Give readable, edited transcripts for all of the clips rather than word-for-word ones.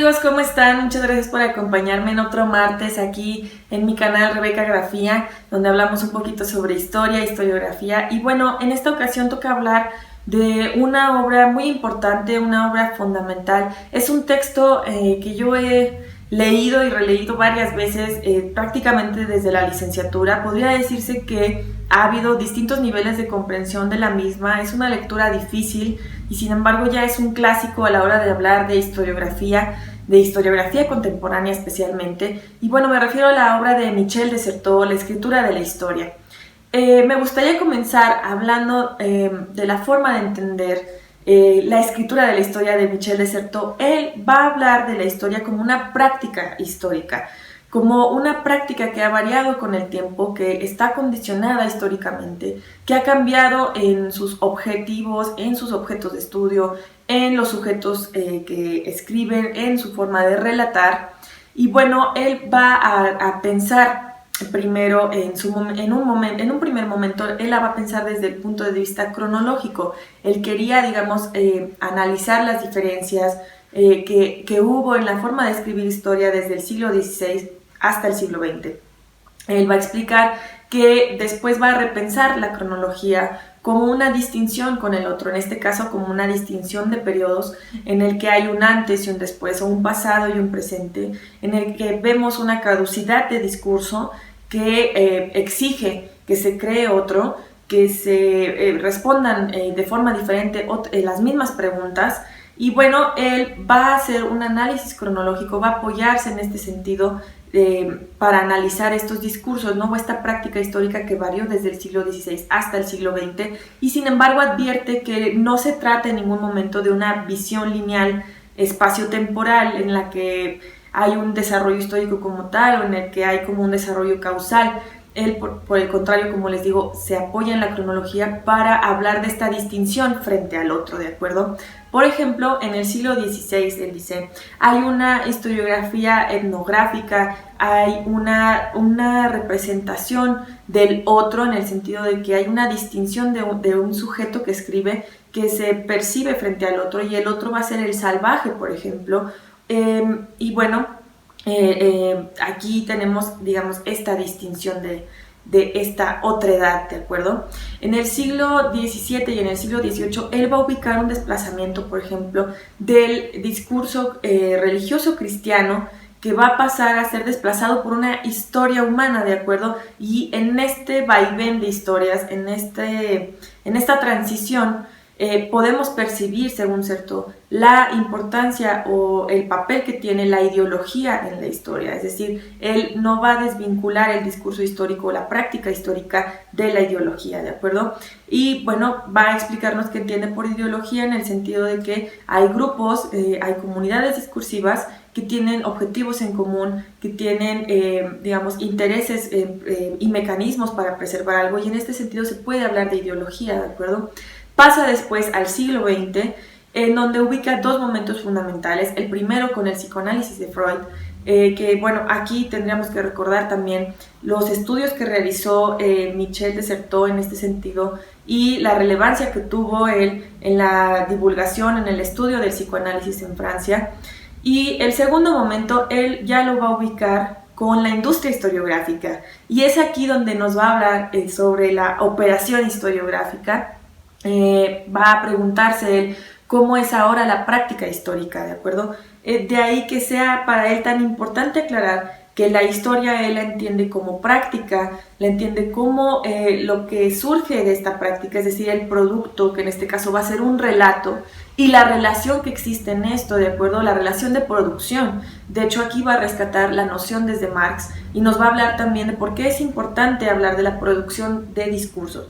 amigos, ¿cómo están? Muchas gracias por acompañarme en otro martes aquí en mi canal Rebeca Grafía, donde hablamos un poquito sobre historia, historiografía. Y bueno, en esta ocasión toca hablar de una obra muy importante, una obra fundamental. Es un texto que yo he leído y releído varias veces, prácticamente desde la licenciatura. Podría decirse que ha habido distintos niveles de comprensión de la misma. Es una lectura difícil y sin embargo ya es un clásico a la hora de hablar de historiografía contemporánea especialmente. Y bueno, me refiero a la obra de Michel de Certeau, La escritura de la historia. Me gustaría comenzar hablando de la forma de entender la escritura de la historia de Michel de Certeau. Él va a hablar de la historia como una práctica histórica, como una práctica que ha variado con el tiempo, que está condicionada históricamente, que ha cambiado en sus objetivos, en sus objetos de estudio, en los sujetos que escriben, en su forma de relatar. Y bueno, él va a pensar primero en un primer momento, él la va a pensar desde el punto de vista cronológico. Él quería, digamos, analizar las diferencias que hubo en la forma de escribir historia desde el siglo XVI hasta el siglo XX. Él va a explicar que después va a repensar la cronología como una distinción con el otro, en este caso como una distinción de periodos en el que hay un antes y un después, o un pasado y un presente, en el que vemos una caducidad de discurso que exige que se cree otro, que se respondan de forma diferente las mismas preguntas. Y bueno, él va a hacer un análisis cronológico, va a apoyarse en este sentido para analizar estos discursos, ¿no? Esta práctica histórica que varió desde el siglo XVI hasta el siglo XX, y sin embargo advierte que no se trata en ningún momento de una visión lineal espacio-temporal en la que hay un desarrollo histórico como tal o en el que hay como un desarrollo causal. Él, por el contrario, como les digo, se apoya en la cronología para hablar de esta distinción frente al otro, ¿de acuerdo? Por ejemplo, en el siglo XVI, él dice, hay una historiografía etnográfica, hay una representación del otro en el sentido de que hay una distinción de un sujeto que escribe, que se percibe frente al otro, y el otro va a ser el salvaje, por ejemplo. Y bueno, aquí tenemos, digamos, esta distinción de esta otredad, ¿de acuerdo? En el siglo XVII y en el siglo XVIII, él va a ubicar un desplazamiento, por ejemplo, del discurso religioso cristiano, que va a pasar a ser desplazado por una historia humana, ¿de acuerdo? Y en este vaivén de historias, en esta transición, podemos percibir, según Certeau, la importancia o el papel que tiene la ideología en la historia. Es decir, él no va a desvincular el discurso histórico o la práctica histórica de la ideología, ¿de acuerdo? Y bueno, va a explicarnos qué entiende por ideología en el sentido de que hay grupos, hay comunidades discursivas que tienen objetivos en común, que tienen, digamos, intereses y mecanismos para preservar algo, y en este sentido se puede hablar de ideología, ¿de acuerdo? Pasa después al siglo XX, en donde ubica dos momentos fundamentales. El primero con el psicoanálisis de Freud, que bueno, aquí tendríamos que recordar también los estudios que realizó Michel de Certeau en este sentido y la relevancia que tuvo él en la divulgación, en el estudio del psicoanálisis en Francia. Y el segundo momento, él ya lo va a ubicar con la industria historiográfica, y es aquí donde nos va a hablar sobre la operación historiográfica. Va a preguntarse él cómo es ahora la práctica histórica, ¿de acuerdo? De ahí que sea para él tan importante aclarar que la historia él la entiende como práctica, la entiende como lo que surge de esta práctica, es decir, el producto, que en este caso va a ser un relato, y la relación que existe en esto, ¿de acuerdo? La relación de producción. De hecho, aquí va a rescatar la noción desde Marx y nos va a hablar también de por qué es importante hablar de la producción de discursos.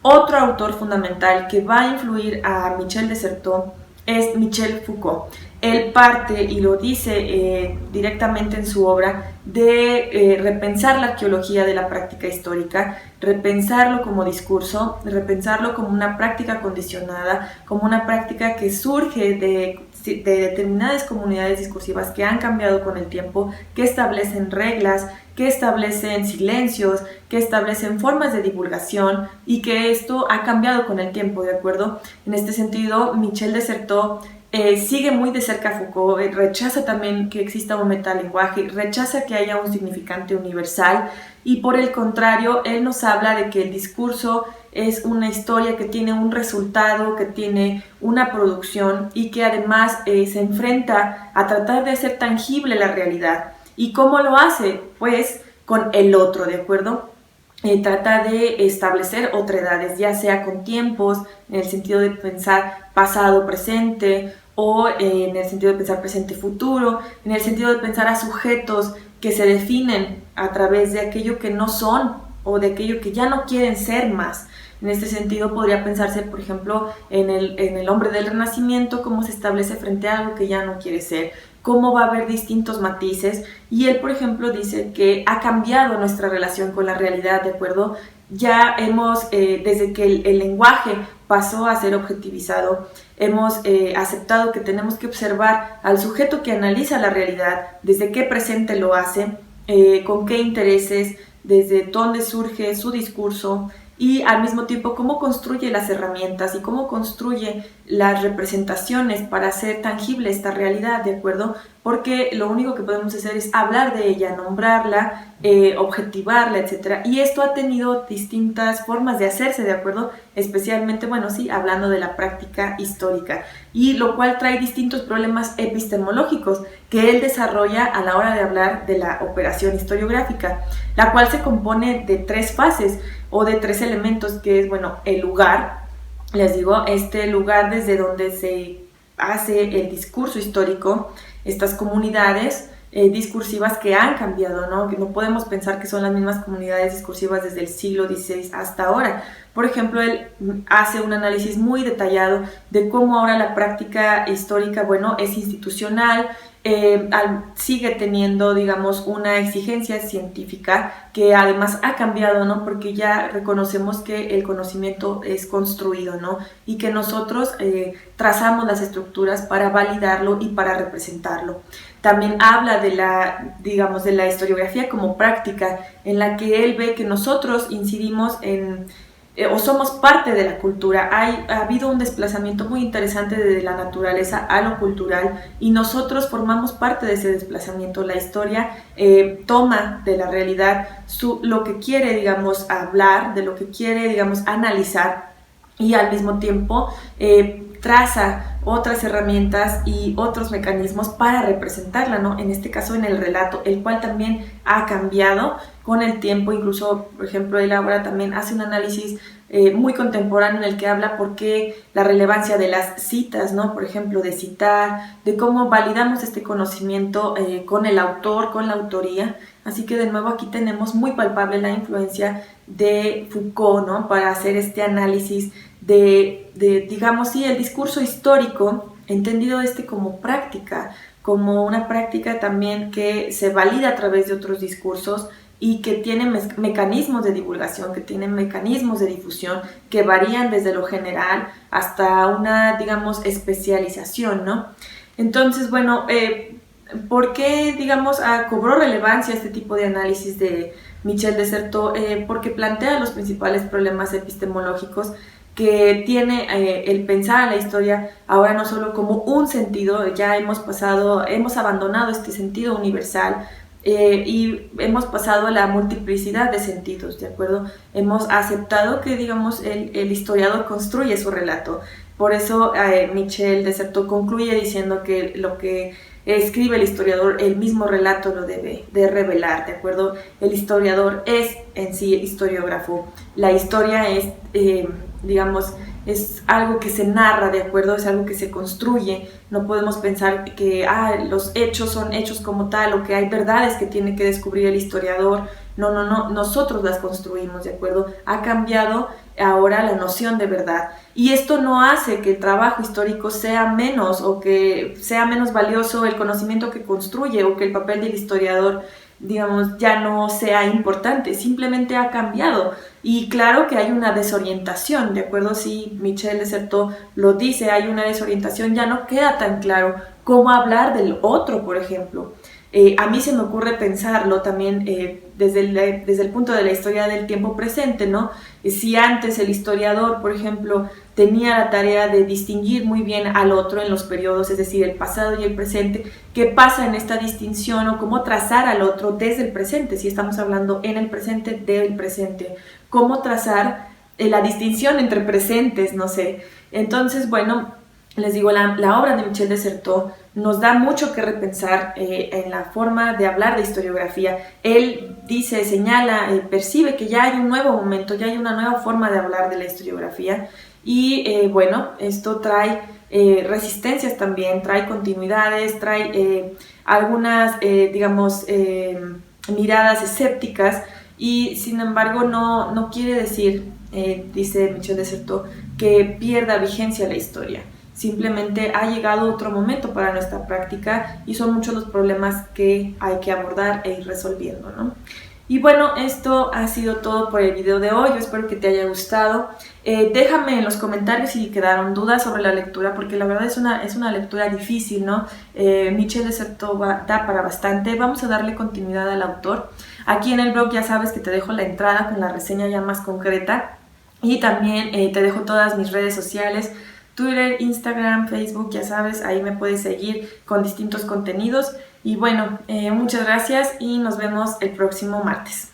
Otro autor fundamental que va a influir a Michel de Certeau es Michel Foucault. Él parte, y lo dice directamente en su obra, de repensar la arqueología de la práctica histórica, repensarlo como discurso, repensarlo como una práctica condicionada, como una práctica que surge de determinadas comunidades discursivas que han cambiado con el tiempo, que establecen reglas, que establecen silencios, que establecen formas de divulgación, y que esto ha cambiado con el tiempo, ¿de acuerdo? En este sentido, Michel de Certeau sigue muy de cerca a Foucault, rechaza también que exista un metalenguaje, rechaza que haya un significante universal, y por el contrario, él nos habla de que el discurso es una historia que tiene un resultado, que tiene una producción y que además se enfrenta a tratar de hacer tangible la realidad. ¿Y cómo lo hace? Pues con el otro, ¿de acuerdo? Trata de establecer otredades, ya sea con tiempos, en el sentido de pensar pasado, presente, o en el sentido de pensar presente, futuro, en el sentido de pensar a sujetos que se definen a través de aquello que no son o de aquello que ya no quieren ser más. En este sentido podría pensarse, por ejemplo, en el hombre del Renacimiento, cómo se establece frente a algo que ya no quiere ser, cómo va a haber distintos matices, y él, por ejemplo, dice que ha cambiado nuestra relación con la realidad, ¿de acuerdo? Ya hemos, desde que el lenguaje pasó a ser objetivizado, hemos aceptado que tenemos que observar al sujeto que analiza la realidad, desde qué presente lo hace, con qué intereses, desde dónde surge su discurso, y al mismo tiempo cómo construye las herramientas y cómo construye las representaciones para hacer tangible esta realidad, ¿de acuerdo? Porque lo único que podemos hacer es hablar de ella, nombrarla, objetivarla, etc. Y esto ha tenido distintas formas de hacerse, ¿de acuerdo? Especialmente, bueno, sí, hablando de la práctica histórica, y lo cual trae distintos problemas epistemológicos que él desarrolla a la hora de hablar de la operación historiográfica, la cual se compone de 3 fases o de 3 elementos, que es, bueno, el lugar, les digo, este lugar desde donde se hace el discurso histórico, estas comunidades discursivas que han cambiado, ¿no? Que no podemos pensar que son las mismas comunidades discursivas desde el siglo XVI hasta ahora. Por ejemplo, él hace un análisis muy detallado de cómo ahora la práctica histórica, bueno, es institucional, sigue teniendo, digamos, una exigencia científica que además ha cambiado, ¿no? Porque ya reconocemos que el conocimiento es construido, ¿no? Y que nosotros trazamos las estructuras para validarlo y para representarlo. También habla de la, digamos, de la historiografía como práctica, en la que él ve que nosotros incidimos en o somos parte de la cultura. Ha habido un desplazamiento muy interesante de la naturaleza a lo cultural, y nosotros formamos parte de ese desplazamiento. La historia toma de la realidad lo que quiere, digamos, hablar, de lo que quiere, digamos, analizar, y al mismo tiempo traza otras herramientas y otros mecanismos para representarla, ¿no? En este caso en el relato, el cual también ha cambiado con el tiempo. Incluso, por ejemplo, él ahora también hace un análisis muy contemporáneo en el que habla por qué la relevancia de las citas, ¿no? Por ejemplo, de citar, de cómo validamos este conocimiento con el autor, con la autoría. Así que de nuevo aquí tenemos muy palpable la influencia de Foucault, ¿no? Para hacer este análisis de digamos, sí, el discurso histórico, entendido como práctica, como una práctica también que se valida a través de otros discursos y que tiene mecanismos de divulgación, que tiene mecanismos de difusión que varían desde lo general hasta una, digamos, especialización, ¿no? Entonces, bueno, ¿por qué, digamos, cobró relevancia este tipo de análisis de Michel de Certeau? Porque plantea los principales problemas epistemológicos que tiene el pensar a la historia ahora no solo como un sentido. Ya hemos abandonado este sentido universal y hemos pasado a la multiplicidad de sentidos, ¿de acuerdo? Hemos aceptado que, digamos, el historiador construye su relato. Por eso Michel de Certeau concluye diciendo que lo que escribe el historiador, el mismo relato lo debe de revelar, ¿de acuerdo? El historiador es en sí historiógrafo. La historia es, digamos, es algo que se narra, ¿de acuerdo? Es algo que se construye. No podemos pensar que los hechos son hechos como tal, o que hay verdades que tiene que descubrir el historiador. No, nosotros las construimos, ¿de acuerdo? Ha cambiado ahora la noción de verdad. Y esto no hace que el trabajo histórico sea menos, o que sea menos valioso el conocimiento que construye, o que el papel del historiador, digamos, ya no sea importante. Simplemente ha cambiado. Y claro que hay una desorientación, ¿de acuerdo? Sí, Michel de Certeau lo dice, hay una desorientación, ya no queda tan claro cómo hablar del otro, por ejemplo. A mí se me ocurre pensarlo también desde el punto de la historia del tiempo presente, ¿no? Si antes el historiador, por ejemplo, tenía la tarea de distinguir muy bien al otro en los periodos, es decir, el pasado y el presente, ¿qué pasa en esta distinción o cómo trazar al otro desde el presente? Si estamos hablando en el presente, del presente, ¿cómo trazar la distinción entre presentes? No sé. Entonces, bueno, les digo, la obra de Michel de Certeau nos da mucho que repensar en la forma de hablar de historiografía. Él dice, señala, percibe que ya hay un nuevo momento, ya hay una nueva forma de hablar de la historiografía y bueno, esto trae resistencias también, trae continuidades, trae algunas, digamos, miradas escépticas y sin embargo no quiere decir, dice Michel de Certeau, que pierda vigencia la historia. Simplemente ha llegado otro momento para nuestra práctica y son muchos los problemas que hay que abordar e ir resolviendo, ¿no? Y bueno, esto ha sido todo por el video de hoy. Yo espero que te haya gustado. Déjame en los comentarios si quedaron dudas sobre la lectura, porque la verdad es una lectura difícil, ¿no? Michel de Certeau da para bastante. Vamos a darle continuidad al autor. Aquí en el blog ya sabes que te dejo la entrada con la reseña ya más concreta y también te dejo todas mis redes sociales. Twitter, Instagram, Facebook, ya sabes, ahí me puedes seguir con distintos contenidos. Y bueno, muchas gracias y nos vemos el próximo martes.